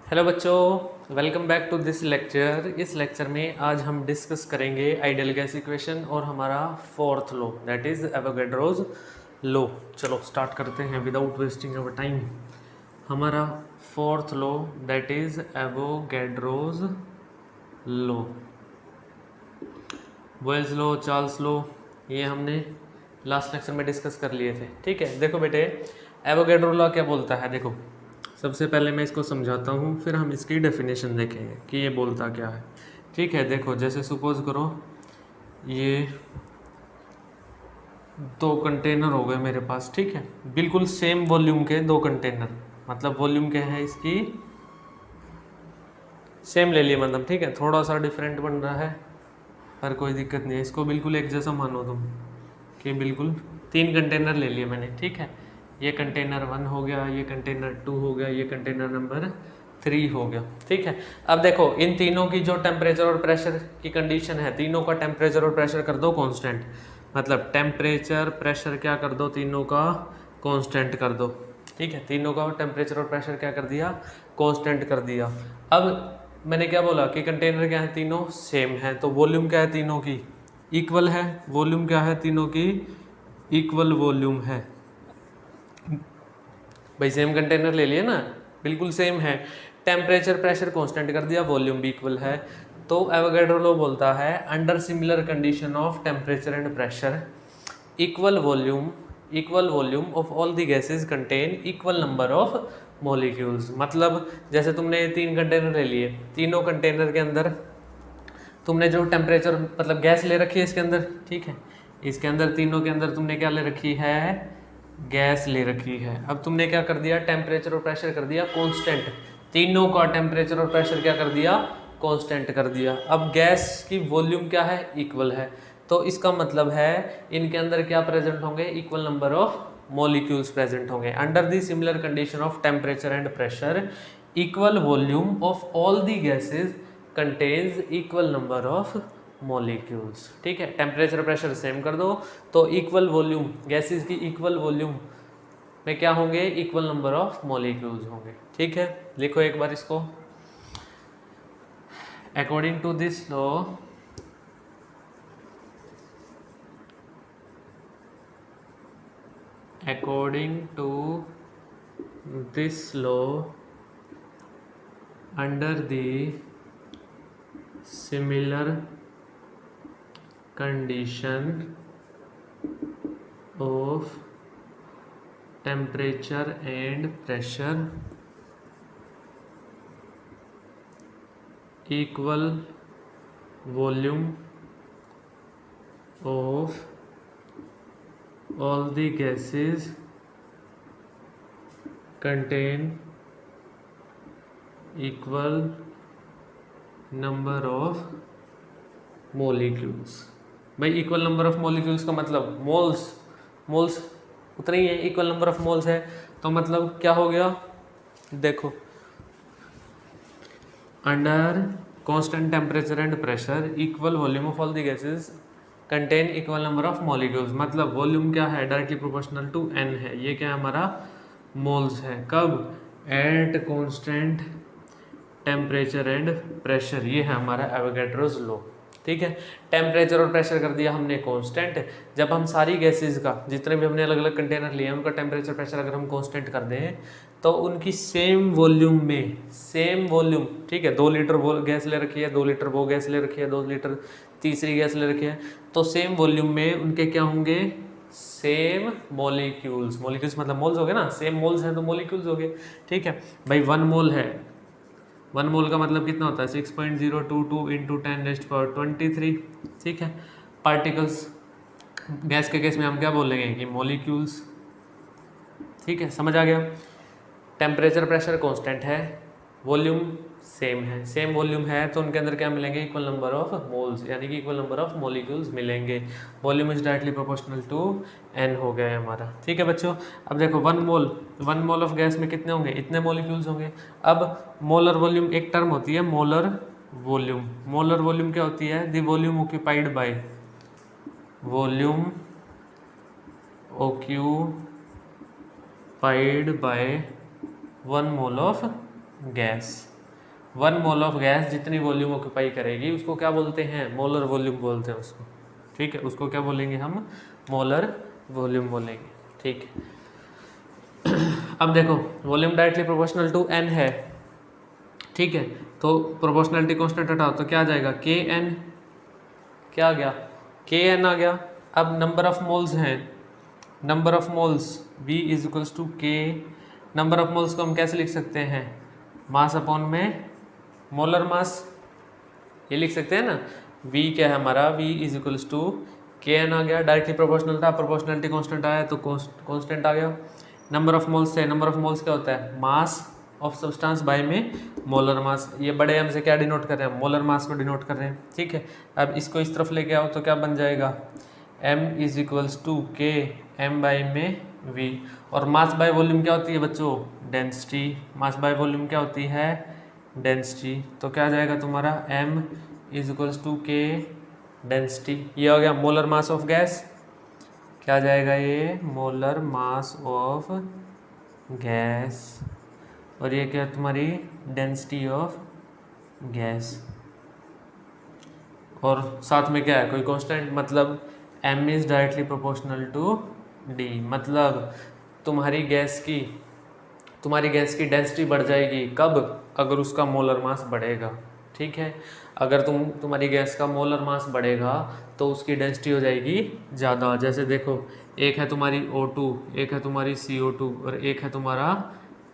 Hello बच्चों, welcome back to this lecture. इस lecture में आज हम डिस्कस करेंगे आइडियल गैस इक्वेशन और हमारा fourth law that is Avogadro's law. चलो स्टार्ट करते हैं विदाउट वेस्टिंग अवर टाइम। हमारा fourth law that is Avogadro's law, Boyle's law, Charles law, ये हमने लास्ट लेक्चर में डिस्कस कर लिए थे। ठीक है, देखो बेटे एवोगैड्रो लॉ क्या बोलता है। देखो सबसे पहले मैं इसको समझाता हूँ, फिर हम इसकी डेफिनेशन देखेंगे कि ये बोलता क्या है। ठीक है, देखो जैसे सपोज करो ये दो कंटेनर हो गए मेरे पास। ठीक है, बिल्कुल सेम वॉल्यूम के दो कंटेनर, मतलब वॉल्यूम क्या है इसकी सेम ले लिए, मतलब ठीक है थोड़ा सा डिफरेंट बन रहा है पर कोई दिक्कत नहीं है। इसको बिल्कुल एक जैसा मानो तुम कि बिल्कुल तीन कंटेनर ले लिए मैंने। ठीक है, ये कंटेनर 1 हो गया, ये कंटेनर 2 हो गया, ये कंटेनर नंबर 3 हो गया। ठीक है, अब देखो इन तीनों की जो टेम्परेचर और प्रेशर की कंडीशन है, तीनों का टेम्परेचर और प्रेशर कर दो कांस्टेंट, मतलब टेम्परेचर प्रेशर क्या कर दो, तीनों का कांस्टेंट कर दो। ठीक है, तीनों का टेम्परेचर और प्रेशर क्या कर दिया, कांस्टेंट कर दिया। अब मैंने क्या बोला कि कंटेनर क्या है, तीनों सेम है, तो वॉल्यूम क्या है तीनों की इक्वल है। वॉल्यूम क्या है तीनों की इक्वल वॉल्यूम है। भाई सेम कंटेनर ले लिए ना, बिल्कुल सेम है, टेम्परेचर प्रेशर कांस्टेंट कर दिया, वॉल्यूम भी इक्वल है। तो एवोगैड्रो लॉ बोलता है under similar condition of temperature and pressure equal volume of all the gases contain equal number of molecules. मतलब जैसे तुमने तीन कंटेनर ले लिए, तीनों कंटेनर के अंदर तुमने जो टेम्परेचर मतलब गैस ले रखी है इसके अंदर। ठीक है, इसके अंदर तीनों के अंदर तुमने क्या ले रखी है, गैस ले रखी है। अब तुमने क्या कर दिया, टेम्परेचर और प्रेशर कर दिया कांस्टेंट, तीनों का टेम्परेचर और प्रेशर क्या कर दिया, कांस्टेंट कर दिया। अब गैस की वॉल्यूम क्या है, इक्वल है, तो इसका मतलब है इनके अंदर क्या प्रेजेंट होंगे, equal number of molecules present होंगे। Under the similar condition of temperature and pressure equal volume of all the gases contains equal number of molecules. ठीक है, टेम्परेचर प्रेशर सेम कर दो तो इक्वल वॉल्यूम, गैसेस की equal volume में क्या होंगे, इक्वल नंबर ऑफ मॉलिक्यूल्स होंगे। ठीक है, लिखो एक बार इसको। According to this law under the similar condition of temperature and pressure equal volume of all the gases contain equal number of molecules। भाई इक्वल नंबर ऑफ मॉलिक्यूल्स का मतलब मोल्स उतना ही है, इक्वल नंबर ऑफ मोल्स है, तो मतलब क्या हो गया, देखो under constant temperature and pressure equal volume of all the gases contain equal number of molecules. मतलब वॉल्यूम क्या है, डायरेक्टली प्रोपोर्शनल टू n है, ये क्या है हमारा मोल्स है। कब, at constant temperature and pressure, ये है हमारा एवोगैड्रोज लॉ। ठीक है, टेम्परेचर और प्रेशर कर दिया हमने कांस्टेंट। जब हम सारी गैसेस का, जितने भी हमने अलग अलग कंटेनर लिए हैं, उनका टेम्परेचर प्रेशर अगर हम कांस्टेंट कर दें तो उनकी सेम वॉल्यूम में, सेम वॉल्यूम, ठीक है 2 लीटर वो गैस ले रखी है, 2 लीटर वो गैस ले रखी है, 2 लीटर तीसरी गैस ले रखी है, तो सेम वॉल्यूम में उनके क्या होंगे, सेम मॉलिक्यूल्स। मॉलिक्यूल्स मतलब मोल्स हो गए ना, सेम मोल्स हैं तो मॉलिक्यूल्स हो गए। ठीक है भाई, 1 मोल है, 1 मोल का मतलब कितना होता है 6.022 इंटू 10⁻23। ठीक है, पार्टिकल्स, गैस के केस में हम क्या बोलेंगे कि मॉलिक्यूल्स। ठीक है, समझ आ गया। टेम्परेचर प्रेशर कांस्टेंट है, वॉल्यूम सेम है, सेम वॉल्यूम है तो उनके अंदर क्या मिलेंगे, इक्वल नंबर ऑफ मोल्स, यानी कि इक्वल नंबर ऑफ मॉलिक्यूल्स मिलेंगे। Volume is directly proportional to n हो गया है हमारा। ठीक है बच्चों, अब देखो 1 मोल ऑफ गैस में कितने होंगे, इतने मॉलिक्यूल्स होंगे। अब मोलर वॉल्यूम एक टर्म होती है मोलर वॉल्यूम। मोलर वॉल्यूम क्या होती है, the volume occupied by, volume occupied by 1 mole of gas। 1 mole of gas जितनी वॉल्यूम ऑक्यूपाई करेगी उसको क्या बोलते हैं, मोलर वॉल्यूम बोलते हैं उसको, ठीक है, उसको क्या बोलेंगे हम, मोलर वॉल्यूम बोलेंगे, ठीक है। अब देखो volume directly proportional to N है, ठीक है, तो प्रोपोर्शनलिटी कांस्टेंट हटाओ तो क्या आ जाएगा, के एन, क्या आ गया, के एन आ गया। अब नंबर ऑफ मोल्स हैं, number of moles V is equals to K, number of moles को हम कैसे लिख सकते हैं, मास अपॉन में मोलर मास, ये लिख सकते हैं ना, V क्या है हमारा, V इज इक्वल्स टू के एन आ गया, डायरेक्टली प्रोपोर्शनल था, प्रोपोर्शनलिटी कांस्टेंट आया तो कांस्टेंट आ गया। नंबर ऑफ मोल्स है, नंबर ऑफ मोल्स क्या होता है, मास ऑफ सब्सटेंस बाय में मोलर मास, ये बड़े एम से क्या डिनोट कर रहे हैं, मोलर मास को डिनोट कर रहे हैं, ठीक है। अब इसको इस तरफ लेके आओ तो क्या बन जाएगा, m इज इक्वल्स टू के एम बाई में v, और मास बाय वॉल्यूम क्या होती है बच्चों, डेंसिटी, मास बाय वॉल्यूम क्या होती है, डेंसिटी, तो क्या आ जाएगा तुम्हारा m इज इक्वल्स टू के डेंसिटी, ये हो गया मोलर मास ऑफ गैस, क्या आ जाएगा ये, मोलर मास ऑफ गैस, और ये क्या है तुम्हारी डेंसिटी ऑफ गैस, और साथ में क्या है कोई कांस्टेंट, मतलब m is directly proportional to d, मतलब तुम्हारी गैस की डेंसिटी बढ़ जाएगी कब, अगर उसका मोलर मास बढ़ेगा, ठीक है। अगर तुम्हारी गैस का मोलर मास बढ़ेगा तो उसकी डेंसिटी हो जाएगी ज़्यादा, जैसे देखो एक है तुम्हारी O2, एक है तुम्हारी CO2 और एक है तुम्हारा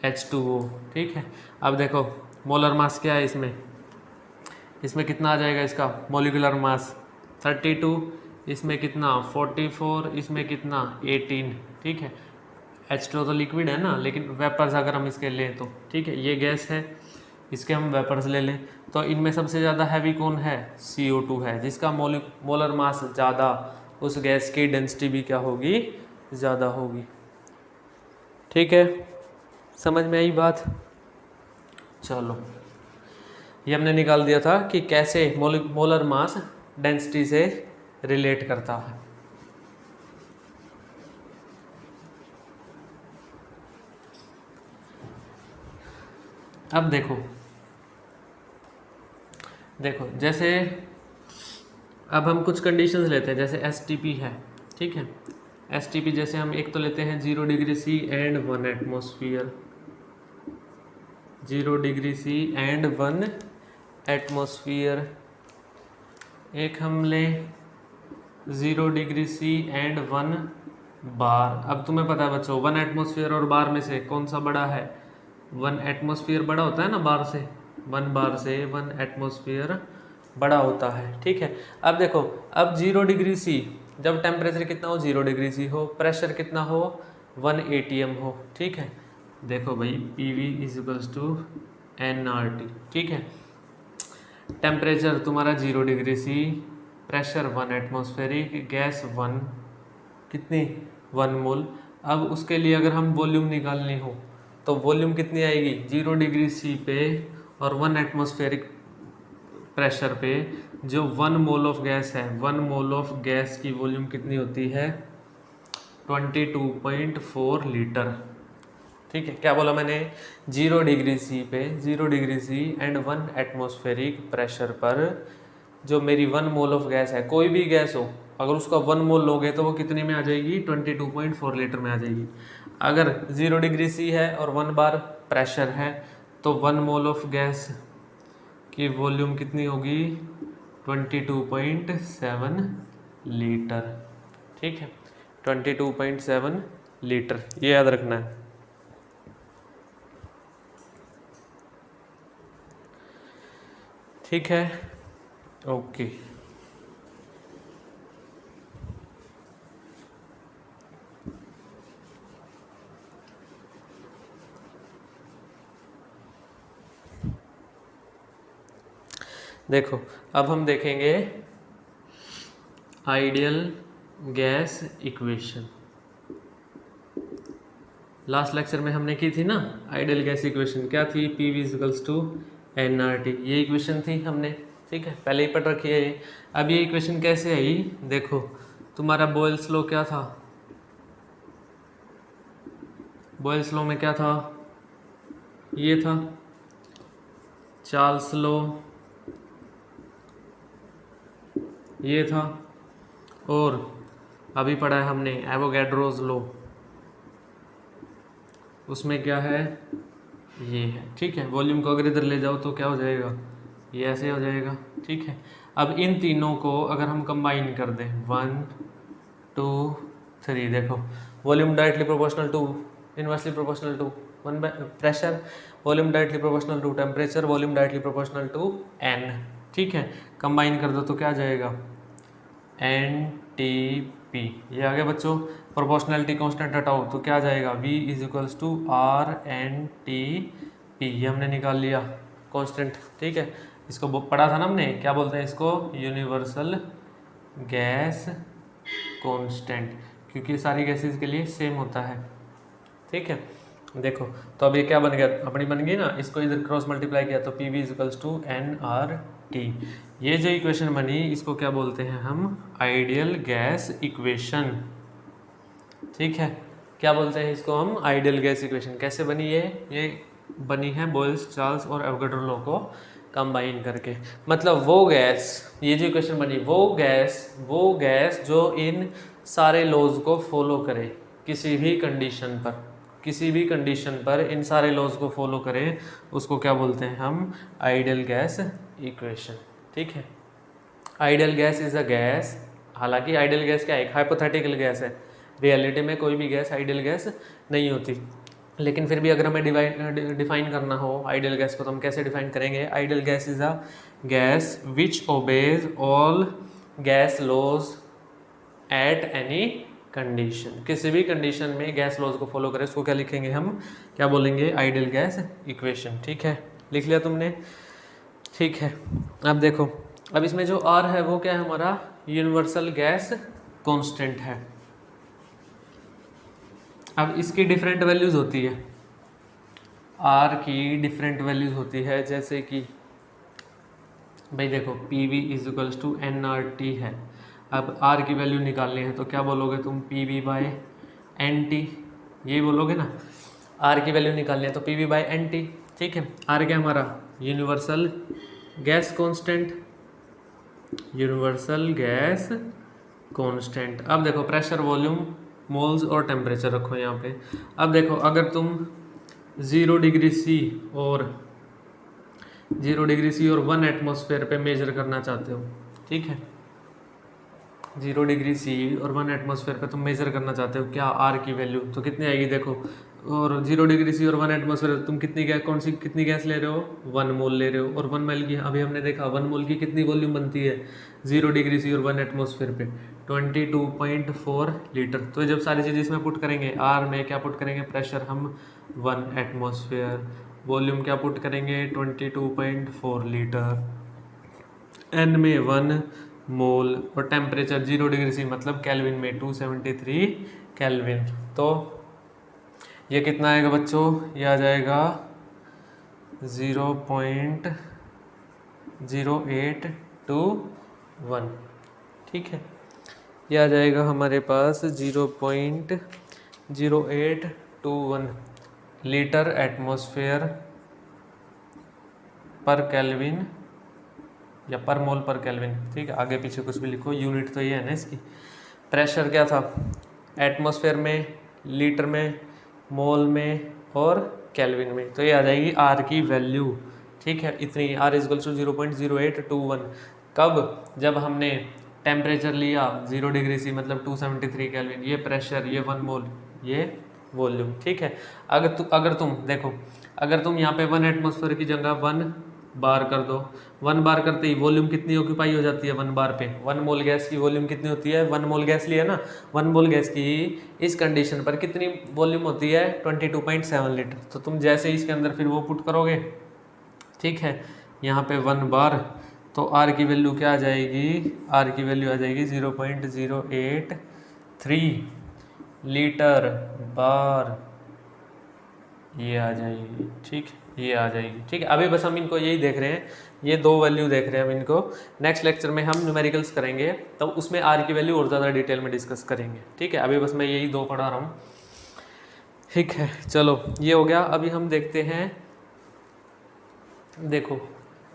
H2O, ठीक है। अब देखो मोलर मास क्या है इसमें कितना आ जाएगा, इसका मोलिकुलर मास 32, इसमें कितना 44, इसमें कितना 18, ठीक है। H2O तो लिक्विड है ना, लेकिन वेपर्स अगर हम इसके लें तो, ठीक है, ये गैस है, इसके हम वेपर्स ले लें तो इनमें सबसे ज़्यादा हैवी कौन है, CO2 है, जिसका मोलर मास ज़्यादा, उस गैस की डेंसिटी भी क्या होगी, ज़्यादा होगी, ठीक है। समझ में आई बात, चलो ये हमने निकाल दिया था कि कैसे मोलर मास डेंसिटी से रिलेट करता है। अब देखो जैसे अब हम कुछ कंडीशंस लेते हैं, जैसे STP है, ठीक है, STP जैसे हम एक तो लेते हैं 0 degree C and 1 atmosphere, 0 degree C and 1 atmosphere, एक हम लें 0 डिग्री C एंड 1 बार। अब तुम्हें पता है बच्चों 1 एटमोसफियर और बार में से कौन सा बड़ा है, 1 एटमोसफियर बड़ा होता है ना बार से, 1 बार से 1 एटमोसफियर बड़ा होता है, ठीक है। अब देखो अब 0 डिग्री C, जब टेम्परेचर कितना हो, 0 डिग्री C हो, प्रेशर कितना हो 1 atm हो, ठीक है। देखो भाई PV is equals to nRT, ठीक है। टेम्परेचर तुम्हारा 0 degree C, pressure 1 atmospheric, gas 1 कितनी 1 मोल। अब उसके लिए अगर हम वॉल्यूम निकालनी हो तो वॉल्यूम कितनी आएगी, 0 डिग्री C पे और 1 एटमोस्फेरिक प्रेशर पे जो 1 मोल ऑफ गैस है, 1 मोल ऑफ गैस की वॉल्यूम कितनी होती है 22.4 लीटर, ठीक है। क्या बोला मैंने, 0 डिग्री C पे, 0 degree C and 1 atmospheric pressure पर जो मेरी 1 मोल ऑफ गैस है, कोई भी गैस हो, अगर उसका 1 मोल लोगे तो वो कितने में आ जाएगी 22.4 लीटर में आ जाएगी। अगर 0 डिग्री C है और 1 बार प्रेशर है तो 1 मोल ऑफ गैस की वॉल्यूम कितनी होगी 22.7 लीटर, ठीक है, 22.7 लीटर, ये याद रखना है। ठीक है, ओके। देखो अब हम देखेंगे ideal gas equation. Last lecture में हमने की थी ना आइडियल गैस इक्वेशन, क्या थी, PV इक्वल्स टू nRT, ये इक्वेशन थी हमने, ठीक है, पहले ही पढ़ रखी है ये। अब ये इक्वेशन कैसे आई, देखो तुम्हारा बॉयल्स लॉ क्या था, बॉयल्स लॉ में क्या था, ये था चार्ल्स लॉ ये था, और अभी पढ़ा है हमने एवोगैड्रोस लॉ, उसमें क्या है, ये है। ठीक है, वॉल्यूम को अगर इधर ले जाओ तो क्या हो जाएगा, ये ऐसे हो जाएगा। ठीक है, अब इन तीनों को अगर हम कंबाइन कर दें 1 2 3, देखो volume directly proportional to inversely proportional to one by pressure, volume directly proportional to temperature, volume directly proportional to N. ठीक है, कंबाइन कर दो तो क्या आ जाएगा, एन टी पी। ये आ गया बच्चों। प्रोपोर्शनलिटी कांस्टेंट हटाओ तो क्या आ जाएगा, V is equals to R N T P. ये हमने निकाल लिया कांस्टेंट। ठीक है, इसको पढ़ा था ना हमने, क्या बोलते हैं इसको, यूनिवर्सल गैस कांस्टेंट, क्योंकि सारी गैसेस के लिए सेम होता है। ठीक है, देखो तो अब ये क्या बन गया, अपनी बन गई ना, इसको इधर क्रॉस मल्टीप्लाई किया तो P V is equals to N R T. ये जो इक्वेशन बनी इसको क्या बोलते हैं हम, आइडियल गैस इक्वेशन। ठीक है, क्या बोलते हैं इसको हम, आइडियल गैस इक्वेशन। कैसे बनी ये बनी है बॉयल्स, चार्ल्स और एवोगैड्रो लॉ को कंबाइन करके। मतलब वो गैस, ये जो इक्वेशन बनी वो गैस जो इन सारे लॉज को फॉलो करे, किसी भी कंडीशन पर इन सारे लॉज को फॉलो करें, उसको क्या बोलते हैं हम, आइडियल गैस इक्वेशन। ठीक है, ideal gas is a gas, हालांकि आइडियल गैस क्या है, एक हाइपोथेटिकल गैस है, रियलिटी में कोई भी गैस आइडियल गैस नहीं होती, लेकिन फिर भी अगर हमें डिफाइन करना हो आइडियल गैस को तो हम कैसे डिफाइन करेंगे, ideal gas is a gas which obeys all gas laws at any condition. किसी भी कंडीशन में गैस लॉज को फॉलो करें, उसको क्या लिखेंगे हम, क्या बोलेंगे, आइडियल गैस इक्वेशन। ठीक है, लिख लिया तुमने। ठीक है, अब देखो, अब इसमें जो आर है वो क्या है हमारा, यूनिवर्सल गैस कांस्टेंट है। अब इसकी डिफरेंट वैल्यूज होती है, आर की डिफरेंट वैल्यूज होती है, जैसे कि भाई देखो P V is equals to N R T है। अब आर की वैल्यू निकालनी है तो क्या बोलोगे तुम, P V by N T, ये बोलोगे ना। आर की वैल्यू निकालनी है तो P V by N T. ठीक है, आर क्या हमारा, universal gas constant, universal gas constant. अब देखो प्रेशर, वॉल्यूम, मोल्स और टेम्परेचर रखो यहाँ पे। अब देखो अगर तुम 0 डिग्री सी और 1 एटमॉस्फेयर पे मेजर करना चाहते हो, ठीक है, 0 डिग्री सी और 1 एटमॉस्फेयर पे तुम मेजर करना चाहते हो क्या, आर की वैल्यू तो कितनी आएगी देखो, और 0 डिग्री सी और 1 एटमॉस्फेयर तुम कितनी गैस, कितनी गैस ले रहे हो, 1 मोल ले रहे हो, और 1 मोल की अभी हमने देखा 1 मोल की कितनी वॉल्यूम बनती है 0 डिग्री सी और 1 एटमॉस्फेयर पे 22.4 लीटर। तो जब सारी चीज़ें इसमें पुट करेंगे, आर में क्या पुट करेंगे, प्रेशर हम 1 एटमॉस्फेयर, वॉल्यूम क्या पुट करेंगे 22.4 लीटर, एन में 1 मोल, और टेम्परेचर 0 डिग्री सी मतलब केल्विन में 273 केल्विन। तो ये कितना आएगा बच्चों, ये आ जाएगा 0.0821। ठीक है, ये आ जाएगा हमारे पास 0.0821 लीटर एटमॉस्फेयर पर केल्विन या पर मोल पर केल्विन। ठीक है, आगे पीछे कुछ भी लिखो, यूनिट तो ये है ना इसकी। प्रेशर क्या था, एटमॉस्फेयर में, लीटर में, मोल में और केल्विन में। तो ये आ जाएगी आर की वैल्यू। ठीक है, इतनी, आर इज इक्वल टू 0.0821। कब, जब हमने टेम्परेचर लिया 0 डिग्री सी मतलब 273 केल्विन, ये प्रेशर, ये 1 मोल, ये वॉल्यूम। ठीक है, अगर तुम देखो, अगर तुम यहाँ पे 1 एटमॉस्फेयर की जगह 1 बार कर दो, 1 बार करते ही वॉल्यूम कितनी ऑक्यूपाई हो जाती है 1 बार पे, 1 मोल गैस की वॉल्यूम कितनी होती है, 1 मोल गैस लिया ना, 1 मोल गैस की इस कंडीशन पर कितनी वॉल्यूम होती है 22.7 लीटर। तो तुम जैसे ही इसके अंदर फिर वो पुट करोगे, ठीक है, यहाँ पे 1 बार, तो आर की वैल्यू क्या आ जाएगी, आर की वैल्यू आ जाएगी 0.083 लीटर बार, ये आ जाएगी। ठीक, ये आ जाएगी। ठीक है, अभी बस हम इनको यही देख रहे हैं, ये 2 वैल्यू देख रहे हैं हम इनको। नेक्स्ट लेक्चर में हम न्यूमेरिकल्स करेंगे तो उसमें आर की वैल्यू और ज़्यादा डिटेल में डिस्कस करेंगे। ठीक है, अभी बस मैं यही 2 पढ़ा रहा हूँ। ठीक है, चलो ये हो गया। अभी हम देखते हैं देखो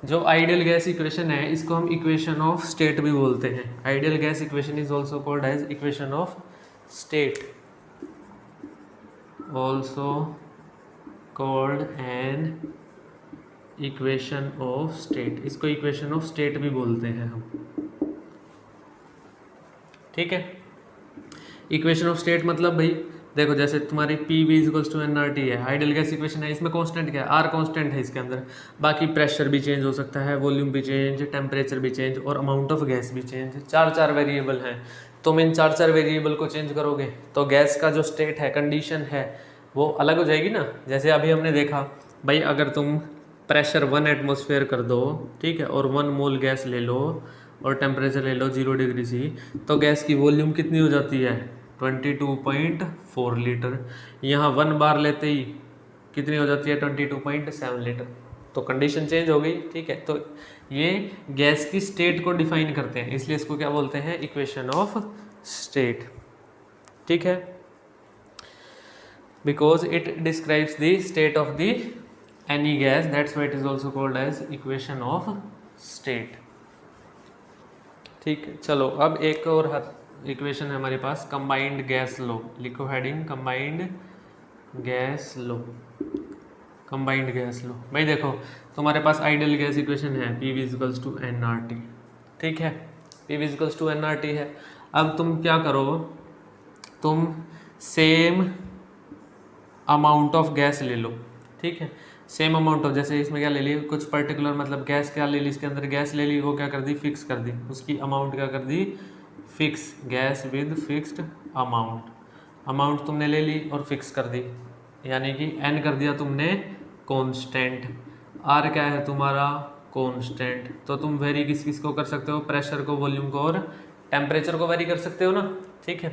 जो आइडियल गैस इक्वेशन है इसको हम इक्वेशन ऑफ स्टेट भी बोलते हैं। Ideal gas equation is also called as equation of state, also called an equation of state. इसको इक्वेशन ऑफ स्टेट भी बोलते हैं हम, ठीक है। इक्वेशन ऑफ स्टेट मतलब भाई देखो जैसे तुम्हारी P V equals to N R T है, आइडियल गैस इक्वेशन है, इसमें कांस्टेंट क्या है, आर कांस्टेंट है इसके अंदर। बाकी प्रेशर भी चेंज हो सकता है, वॉल्यूम भी चेंज, टेम्परेचर भी चेंज और अमाउंट ऑफ गैस भी चेंज। चार वेरिएबल हैं। तुम इन चार वेरिएबल को चेंज करोगे तो गैस का जो स्टेट है, कंडीशन है, वो अलग हो जाएगी ना। जैसे अभी हमने देखा भाई, अगर तुम प्रेशर 1 एटमॉस्फेयर कर दो, ठीक है, और 1 मोल गैस ले लो और टेम्परेचर ले लो 0 डिग्री सी, तो गैस की वॉल्यूम कितनी हो जाती है, 22.4 लीटर। यहाँ 1 बार लेते ही कितनी हो जाती है, 22.7 लीटर। तो कंडीशन चेंज हो गई, ठीक है। तो ये गैस की स्टेट को डिफाइन करते हैं, इसलिए इसको क्या बोलते हैं, इक्वेशन ऑफ स्टेट, ठीक है। Because it describes the state of the any gas, that's why it is also called as equation of state, ठीक है। चलो अब एक और इक्वेशन है हमारे पास, कंबाइंड गैस लो। लिखो heading combined gas law. Combined gas law भाई, देखो तुम्हारे पास आइडियल गैस इक्वेशन है P V equals to N R T, ठीक है। P V equals to N R T है। अब तुम क्या करो, तुम सेम अमाउंट ऑफ गैस ले लो, ठीक है। सेम अमाउंट ऑफ, जैसे इसमें क्या ले ली, कुछ पर्टिकुलर मतलब गैस क्या ले ली, इसके अंदर गैस ले ली, वो क्या कर दी, फिक्स कर दी, उसकी अमाउंट क्या कर दी, fix, gas with fixed amount. Amount तुमने ले ली और फिक्स कर दी, यानी कि एन कर दिया तुमने कांस्टेंट। आर क्या है तुम्हारा, कांस्टेंट। तो तुम वेरी किस किस को कर सकते हो, प्रेशर को, वॉल्यूम को और टेम्परेचर को वेरी कर सकते हो ना, ठीक है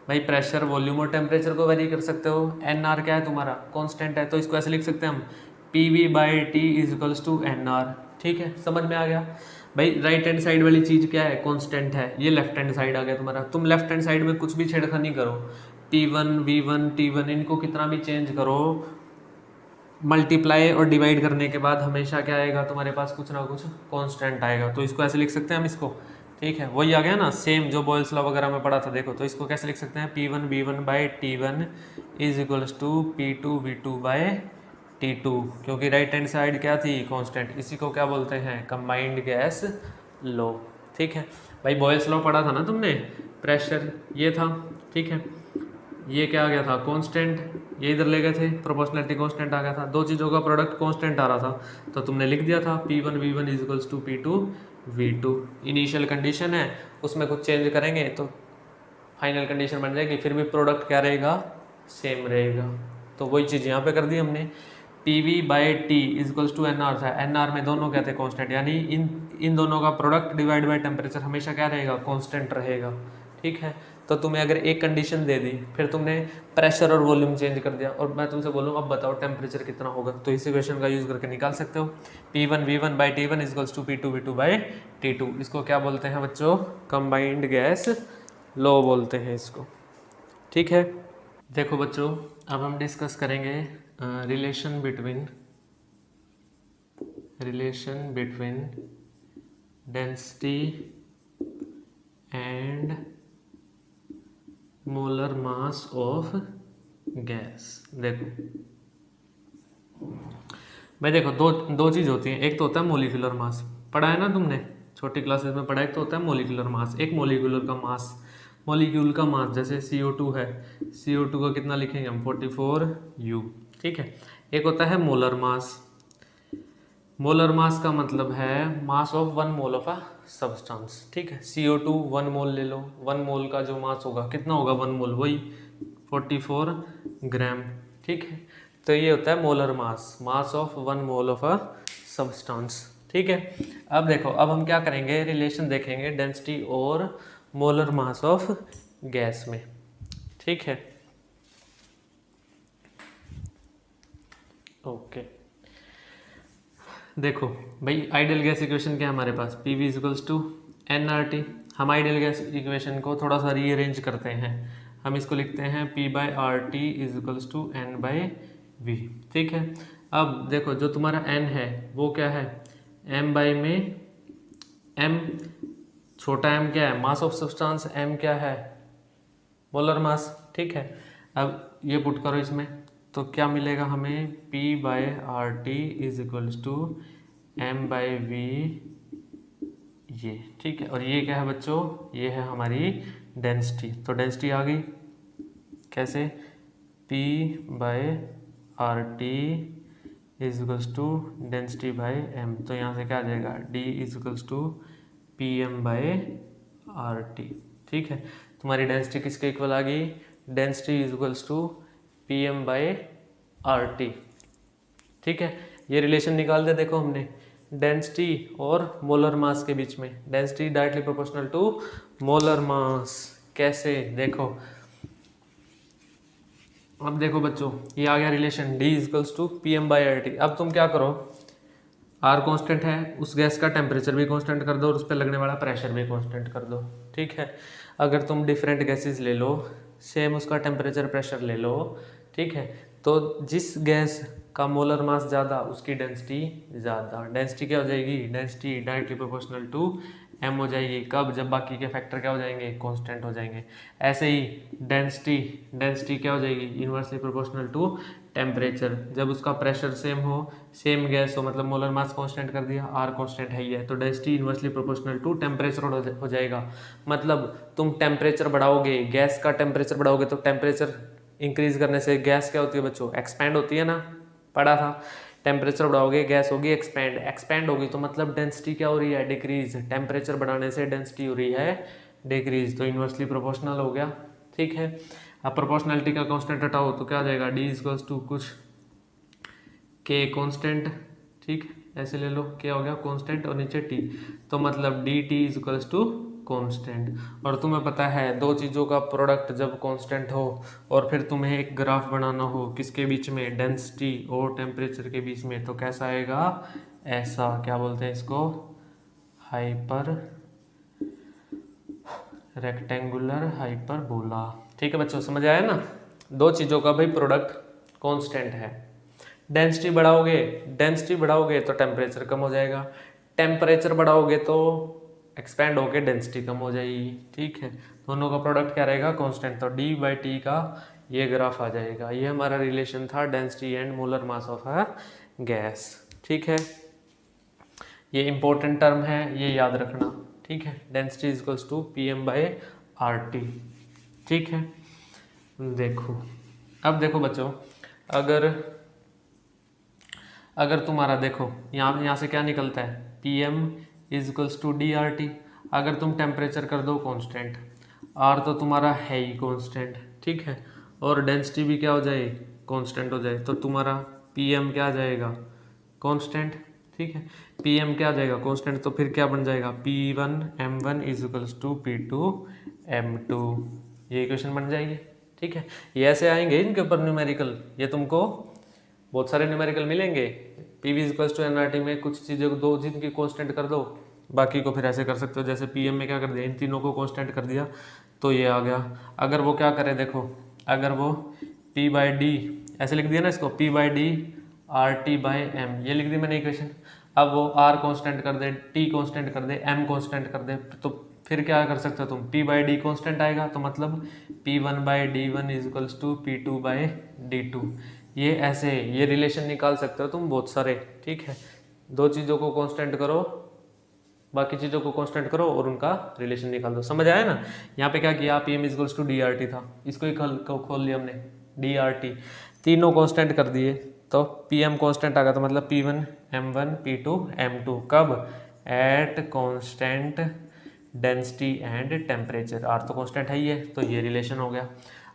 भाई। प्रेशर, वॉल्यूम और टेम्परेचर को वेरी कर सकते हो। एन आर क्या है तुम्हारा, कांस्टेंट है, तो इसको ऐसे लिख सकते हैं हम, P V by T is equals to N R, ठीक है। समझ में आ गया भाई। राइट हैंड साइड वाली चीज़ क्या है, कांस्टेंट है, ये लेफ्ट हैंड साइड आ गया तुम्हारा। तुम लेफ्ट हैंड साइड में कुछ भी छेड़खानी करो, P1 V1 T1 इनको कितना भी चेंज करो, मल्टीप्लाई और डिवाइड करने के बाद हमेशा क्या आएगा तुम्हारे पास, कुछ ना कुछ कांस्टेंट आएगा। तो इसको ऐसे लिख सकते हैं हम इसको, ठीक है। वही आ गया ना, सेम जो बॉयल्स लॉ वगैरह में पढ़ा था, देखो। तो इसको कैसे लिख सकते हैं, P1 V1 by T1 is equals to P2 V2 by T2, क्योंकि राइट हैंड साइड क्या थी, कांस्टेंट। इसी को क्या बोलते हैं, कंबाइंड गैस लॉ, ठीक है भाई। बॉयल्स लॉ पढ़ा था ना तुमने, प्रेशर ये था, ठीक है, ये क्या आ गया था, कांस्टेंट, ये इधर ले गए थे, प्रोपोर्शनलिटी कांस्टेंट आ गया था, दो चीज़ों का प्रोडक्ट कांस्टेंट आ रहा था, तो तुमने लिख दिया था P1 V1 is equals to P2 V2। Initial condition है, उसमें कुछ चेंज करेंगे तो फाइनल कंडीशन बन जाएगी, फिर भी प्रोडक्ट क्या रहेगा, सेम रहेगा। तो वही चीज़ यहाँ पे कर दी हमने, P V by T is equals to N R था, एन आर में दोनों क्या थे, कांस्टेंट, यानी इन दोनों का प्रोडक्ट डिवाइड बाय टेम्परेचर हमेशा क्या रहेगा, कांस्टेंट रहेगा, ठीक है। तो तुम्हें अगर एक कंडीशन दे दी, फिर तुमने प्रेशर और वॉल्यूम चेंज कर दिया, और मैं तुमसे बोलूँ अब बताओ टेम्परेचर कितना होगा, तो इस इक्वेशन का यूज़ करके निकाल सकते हो। P1 V1 by T1 equals to P2 V2 by T2। इसको क्या बोलते हैं बच्चों, कंबाइंड गैस लॉ बोलते हैं इसको, ठीक है। देखो बच्चों, अब हम डिस्कस करेंगे relation between density and molar mass of gas. देखो भाई, देखो दो चीज़ होती हैं, एक तो होता है मोलिकुलर मास, पढ़ा है ना तुमने छोटी क्लासेस में पढ़ा है, एक तो होता है मोलिकुलर मास, एक मोलिकुलर का मास। मोलिक्यूल का मास जैसे CO2 है, CO2 का कितना लिखेंगे हम, 44U, ठीक है। एक होता है मोलर मास। मोलर मास का मतलब है mass of 1 mole of a substance, ठीक है। CO2 1 मोल ले लो, 1 मोल का जो मास होगा कितना होगा, 1 मोल वही 44 ग्राम, ठीक है। तो ये होता है molar mass, mass of 1 mole of a substance, ठीक है। अब देखो, अब हम क्या करेंगे, रिलेशन देखेंगे डेंसिटी और मोलर मास ऑफ गैस में, ठीक है। ओके, देखो भाई, आइडियल गैस इक्वेशन क्या है हमारे पास, P V equals to N R T. हम आइडियल गैस इक्वेशन को थोड़ा सा रीअरेंज करते हैं, हम इसको लिखते हैं P by R T is equals to N by V, ठीक है। अब देखो जो तुम्हारा n है वो क्या है, m बाई में m, छोटा m क्या है, मास ऑफ सब्सटेंस, m क्या है, मोलर मास, ठीक है। अब ये पुट करो इसमें, तो क्या मिलेगा हमें, P by R T is equals to m by V, ये ठीक है। और ये क्या है बच्चों, ये है हमारी डेंसिटी। तो डेंसिटी आ गई कैसे, P by R T is equals to density by m, तो यहाँ से क्या आ जाएगा, D is equals to P M by R T, ठीक है। तुम्हारी डेंसिटी किसके इक्वल आ गई, density is equals to P M by R T, ठीक है। ये रिलेशन निकाल दे, देखो हमने डेंसिटी और मोलर मास के बीच में, density directly proportional to molar mass, कैसे देखो, अब देखो बच्चों ये आ गया relation D equals to P M by R T. अब तुम क्या करो, R कांस्टेंट है, उस गैस का टेम्परेचर भी कांस्टेंट कर दो और उस पर लगने वाला प्रेशर भी कांस्टेंट कर दो, ठीक है। अगर तुम डिफरेंट गैसेस ले लो, सेम उसका टेम्परेचर प्रेशर ले लो, ठीक है, तो जिस गैस का मोलर मास ज़्यादा उसकी डेंसिटी ज़्यादा, डेंसिटी क्या हो जाएगी, density directly proportional to m हो जाएगी, कब, जब बाकी के फैक्टर क्या हो जाएंगे, कांस्टेंट हो जाएंगे। ऐसे ही डेंसिटी क्या हो जाएगी, इनवर्सली प्रोपोर्शनल टू टेम्परेचर, जब उसका प्रेशर सेम हो, सेम गैस हो, मतलब मोलर मास कांस्टेंट कर दिया, R कांस्टेंट है ही है, तो density inversely proportional to temperature हो जाएगा। मतलब तुम टेम्परेचर बढ़ाओगे, गैस का टेम्परेचर बढ़ाओगे तो टेम्परेचर इंक्रीज करने से गैस क्या होती है बच्चों, एक्सपैंड होती है ना, पढ़ा था। टेम्परेचर बढ़ाओगे गैस होगी एक्सपैंड होगी, तो मतलब डेंसिटी क्या हो रही है, डिक्रीज, टेम्परेचर बढ़ाने से डेंसिटी हो रही है डिक्रीज, तो इन्वर्सली प्रोपोर्शनल हो गया, ठीक है। अब प्रोपोर्शनलिटी का कांस्टेंट हटाओ तो क्या आ जाएगा, D इक्वल्स टू कुछ K कांस्टेंट, ठीक, ऐसे ले लो, क्या हो गया कांस्टेंट और नीचे T, तो मतलब dt is equals to constant. और तुम्हें पता है दो चीज़ों का प्रोडक्ट जब कांस्टेंट हो और फिर तुम्हें एक ग्राफ बनाना हो किसके बीच में, डेंसिटी और टेम्परेचर के बीच में, तो कैसा आएगा, ऐसा, क्या बोलते हैं इसको, हाइपर रेक्टेंगुलर हाइपरबोला, ठीक है बच्चों, समझ आया ना। दो चीज़ों का भाई प्रोडक्ट कांस्टेंट है, डेंसिटी बढ़ाओगे तो टेम्परेचर कम हो जाएगा, टेम्परेचर बढ़ाओगे तो एक्सपैंड होके डेंसिटी कम हो जाएगी, ठीक है। दोनों का प्रोडक्ट क्या रहेगा, कांस्टेंट, तो D बाई टी का ये ग्राफ आ जाएगा। ये हमारा रिलेशन था density and molar mass of a gas, ठीक है। ये इंपॉर्टेंट टर्म है, ये याद रखना, ठीक है। Density is equals to P M by R T, ठीक है। देखो अब देखो बच्चों, अगर तुम्हारा देखो यहाँ से क्या निकलता है, P M is equals to D R T. अगर तुम टेम्परेचर कर दो कांस्टेंट, आर तो तुम्हारा है ही कांस्टेंट, ठीक है, और डेंसिटी भी क्या हो जाए, कांस्टेंट हो जाए, तो तुम्हारा पी एम क्या आ जाएगा, कांस्टेंट, ठीक है। पी एम क्या आ जाएगा, कांस्टेंट, तो फिर क्या बन जाएगा, P one M one is equals to P two M two, ये इक्वेशन बन जाएगी, ठीक है। ये ऐसे आएंगे इनके ऊपर न्यूमेरिकल, ये तुमको बहुत सारे न्यूमेरिकल मिलेंगे। P V equals to N R T में कुछ चीज़ों को दो जिनकी कांस्टेंट कर दो, बाकी को फिर ऐसे कर सकते हो, जैसे पी एम में क्या कर दिया, इन तीनों को कांस्टेंट कर दिया तो ये आ गया। अगर वो क्या करे, देखो अगर वो पी बाई डी ऐसे लिख दिया ना इसको, P by D R T by M, ये लिख दी मैंने इक्वेशन। अब वो आर कांस्टेंट कर दे, टी कांस्टेंट कर दे, एम कांस्टेंट कर दे, तो फिर क्या कर सकते हो तुम, पी बाई डी कांस्टेंट आएगा, तो मतलब P one by D one is equals to P two by D two. ये ऐसे ये रिलेशन निकाल सकते हो तुम बहुत सारे, ठीक है। दो चीज़ों को कांस्टेंट करो, बाकी चीज़ों को कांस्टेंट करो और उनका रिलेशन निकाल दो, समझ आया ना। यहाँ पे क्या किया, P M is equals to D R T था, इसको ही खोल लिया हमने, डी आर टी, तीनों कांस्टेंट कर दिए, तो पी एम कांस्टेंट आ गया, तो मतलब P one M one P two M two, कब, at constant density and temperature, R तो कांस्टेंट है ही है, तो ये रिलेशन हो गया।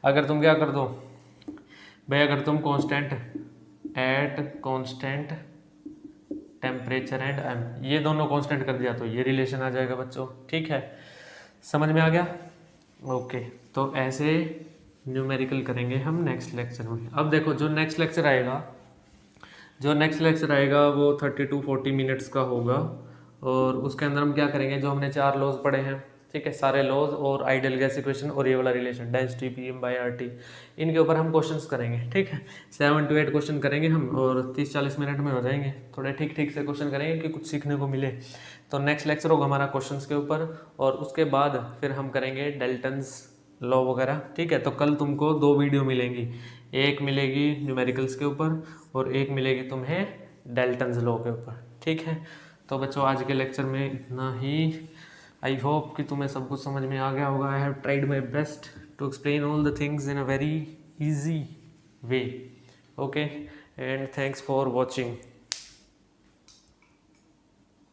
अगर तुम क्या कर दो भाई, अगर तुम constant at constant temperature and M, ये दोनों कांस्टेंट कर दिया, तो ये रिलेशन आ जाएगा बच्चों, ठीक है। समझ में आ गया, ओके। तो ऐसे न्यूमेरिकल करेंगे हम नेक्स्ट लेक्चर में। अब देखो जो नेक्स्ट लेक्चर आएगा वो 30 to 40 मिनट्स का होगा, और उसके अंदर हम क्या करेंगे, जो हमने 4 लॉज पढ़े हैं, ठीक है, सारे लॉज और आइडियल गैस इक्वेशन और ये वाला रिलेशन डेंसिटी PM/RT, इनके ऊपर हम क्वेश्चंस करेंगे। ठीक है, 7 to 8 क्वेश्चन करेंगे हम और 30-40 मिनट में हो जाएंगे। थोड़े ठीक ठीक से क्वेश्चन करेंगे कि कुछ सीखने को मिले। तो नेक्स्ट लेक्चर होगा हमारा क्वेश्चंस के ऊपर, और उसके बाद फिर हम करेंगे डेल्टन्स लॉ वगैरह। ठीक है, तो कल तुमको 2 वीडियो मिलेंगी, एक मिलेगी न्यूमेरिकल्स के ऊपर और एक मिलेगी तुम्हें डेल्टन्स लॉ के ऊपर। ठीक है, तो बच्चों आज के लेक्चर में इतना ही। आई होप कि तुम्हें सब कुछ समझ में आ गया होगा। I have tried my best to explain all the things in a very easy way. Okay, and thanks for watching.